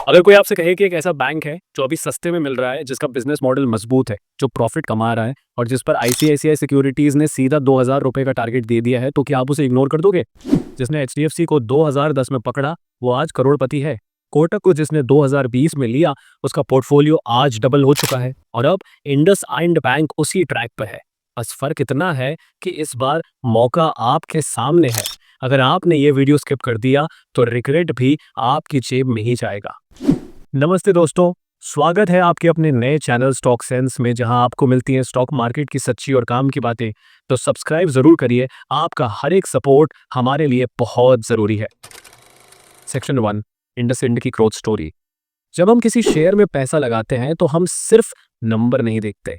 अगर कोई आपसे कहे कि एक ऐसा बैंक है जो अभी सस्ते में मिल रहा है, जिसका बिजनेस मॉडल मजबूत है, जो प्रॉफिट कमा रहा है और जिस पर आईसीआईसीआई सिक्योरिटीज ने सीधा 2000 रुपए का टारगेट दे दिया है, तो क्या आप उसे इग्नोर कर दोगे? जिसने एचडीएफसी को 2010 में पकड़ा, वो आज करोड़पति है। कोटक को जिसने 2020 में लिया, उसका पोर्टफोलियो आज डबल हो चुका है और अब इंडसइंड बैंक उसी ट्रैक पर है। बस फर्क इतना है कि इस बार मौका आपके सामने है। अगर आपने ये वीडियो स्किप कर दिया तो रिग्रेट भी आपकी जेब में ही जाएगा। नमस्ते दोस्तों, स्वागत है आपके अपने नए चैनल स्टॉक सेंस में, जहां आपको मिलती है स्टॉक मार्केट की सच्ची और काम की बातें। तो सब्सक्राइब जरूर करिए, आपका हर एक सपोर्ट हमारे लिए बहुत जरूरी है। सेक्शन 1, इंडसइंड की ग्रोथ स्टोरी। जब हम किसी शेयर में पैसा लगाते हैं तो हम सिर्फ नंबर नहीं देखते,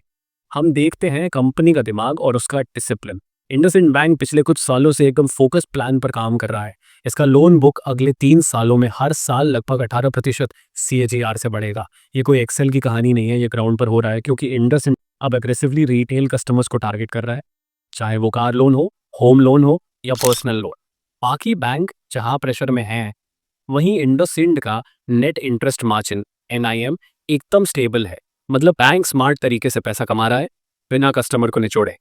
हम देखते हैं कंपनी का दिमाग और उसका डिसिप्लिन। इंडसइंड बैंक पिछले कुछ सालों से एकदम फोकस प्लान पर काम कर रहा है। इसका लोन बुक अगले 3 सालों में हर साल लगभग 18% CAGR से बढ़ेगा। ये कोई एक्सेल की कहानी नहीं है, ये ग्राउंड पर हो रहा है, क्योंकि इंडसइंड अब एग्रेसिवली रिटेल कस्टमर्स को टारगेट कर रहा है, चाहे वो कार लोन हो, होम लोन हो या पर्सनल लोन। बाकी बैंक जहां प्रेशर में हैं, वहीं इंडसइंड का नेट इंटरेस्ट मार्जिन NIM एकदम स्टेबल है। मतलब बैंक स्मार्ट तरीके से पैसा कमा रहा है, बिना कस्टमर को निचोड़े।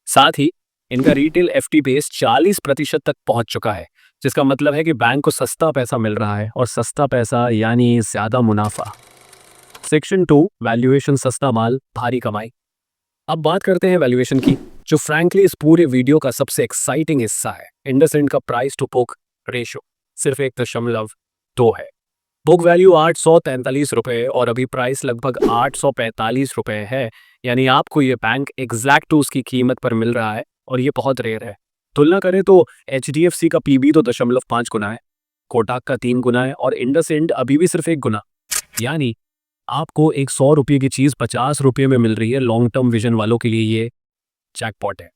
साथ ही इनका रिटेल FD बेस 40% तक पहुंच चुका है, जिसका मतलब है कि बैंक को सस्ता पैसा मिल रहा है, और सस्ता पैसा यानी ज्यादा मुनाफा। सेक्शन 2, वैल्यूएशन, सस्ता माल भारी कमाई। अब बात करते हैं वैल्यूएशन की, जो फ्रैंकली इस पूरे वीडियो का सबसे एक्साइटिंग हिस्सा है। इंडसइंड का प्राइस टू बुक रेशो सिर्फ 1.2 है। बुक वैल्यू 843 रुपए और अभी प्राइस लगभग 845 रुपए है। यानी आपको ये बैंक एग्जैक्ट टू उसकी कीमत पर मिल रहा है, और ये बहुत रेयर है। तुलना करें तो HDFC का PB तो 0.5 गुना है, कोटक का 3 गुना है, और इंडसइंड अभी भी सिर्फ 1 गुना। यानी आपको एक 100 रुपये की चीज 50 रुपये में मिल रही है। लॉन्ग टर्म विजन वालों के लिए ये जैकपॉट है।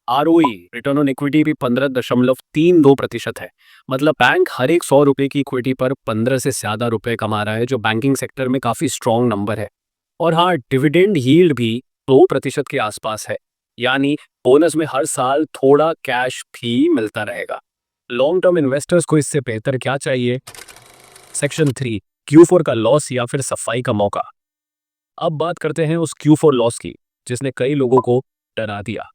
ROE, रिटर्न ऑन इक्विटी, भी 15.32% है। मतलब बैंक हर एक 100 रुपये की इक्विटी पर 15 से ज्यादा रुपए कमा रहा है, जो बैंकिंग सेक्टर में काफी स्ट्रॉन्ग नंबर है। और हाँ, डिविडेंड यील्ड भी 2% के आसपास है। यानी बोनस में हर साल थोड़ा कैश भी मिलता रहेगा। लॉन्ग टर्म इन्वेस्टर्स को इससे बेहतर क्या चाहिए? सेक्शन 3, Q4 का लॉस या फिर सफाई का मौका। अब बात करते हैं उस Q4 लॉस की, जिसने कई लोगों को डरा दिया।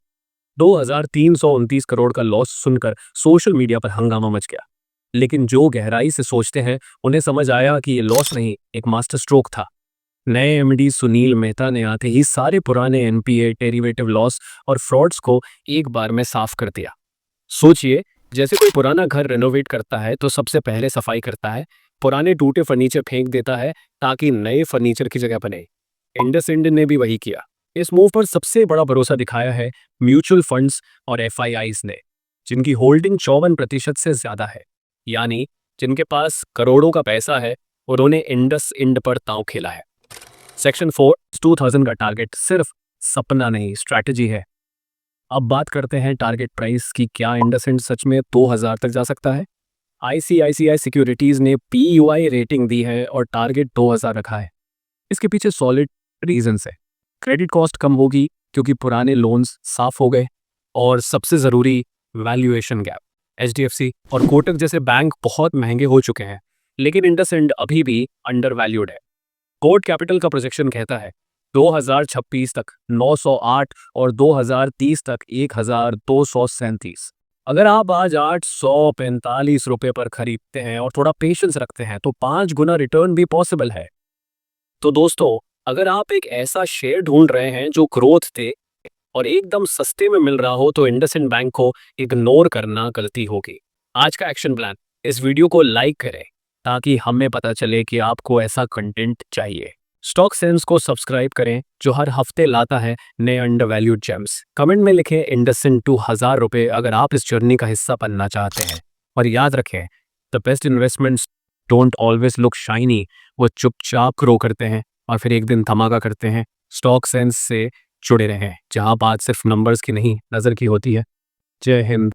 2329 करोड़ का लॉस सुनकर सोशल मीडिया पर हंगामा मच गया। लेकिन जो गहराई से सोचते हैं, उन्हें समझ आया कि ये लॉस नहीं, एक मास्टर स्ट्रोक था। नए MD सुनील मेहता ने आते ही सारे पुराने NPA, डेरिवेटिव लॉस और फ्रॉड्स को एक बार में साफ कर दिया। सोचिए, जैसे कोई पुराना घर रेनोवेट करता है तो सबसे पहले सफाई करता है, पुराने टूटे फर्नीचर फेंक देता है ताकि नए फर्नीचर की जगह बने। इंडसइंड ने भी वही किया। इस मूव पर सबसे बड़ा भरोसा दिखाया है म्यूचुअल फंड्स और FIIs ने, जिनकी होल्डिंग 54% से ज्यादा है। यानी जिनके पास करोड़ों का पैसा है, उन्होंने इंडसइंड पर दांव खेला है। सेक्शन 4, 2000 का टारगेट सिर्फ सपना नहीं, स्ट्रैटेजी है। अब बात करते हैं टारगेट प्राइस की। क्या इंडसइंड सच में 2000 तक जा सकता है? ICICI सिक्योरिटीज ने PUI रेटिंग दी है और टारगेट 2000 रखा है। इसके पीछे सॉलिड रीजंस है। क्रेडिट कॉस्ट कम होगी क्योंकि पुराने लोन्स साफ हो गए, और सबसे जरूरी, वैल्यूएशन गैप। HDFC और कोटक जैसे बैंक बहुत महंगे हो चुके हैं, लेकिन इंडसइंड अभी भी अंडर वैल्यूड है। कोर्ट कैपिटल का प्रोजेक्शन कहता है 2026 तक 908 और 2030 तक 1237। अगर आप आज 845 रुपए पर खरीदते हैं और थोड़ा पेशेंस रखते हैं, तो 5 गुना रिटर्न भी पॉसिबल है। तो दोस्तों, अगर आप एक ऐसा शेयर ढूंढ रहे हैं जो ग्रोथ दे और एकदम सस्ते में मिल रहा हो, तो इंडसइंड बैंक को इग्नोर करना गलती होगी। आज का एक्शन प्लान, इस वीडियो को लाइक करें ताकि हमें पता चले कि आपको ऐसा कंटेंट चाहिए। स्टॉक सेंस को सब्सक्राइब करें, जो हर हफ्ते लाता है नए अंडरवैल्यूड जेम्स। कमेंट में लिखें इंडसइंड टू 1000 रुपए अगर आप इस जर्नी का हिस्सा बनना चाहते हैं। और याद रखें, the best investments don't always look shiny, वो चुपचाप ग्रो करते हैं और फिर एक दिन धमाका करते हैं। स्टॉक सेंस से जुड़े रहें, जहां बात सिर्फ नंबर्स की नहीं, नजर की होती है। जय हिंद।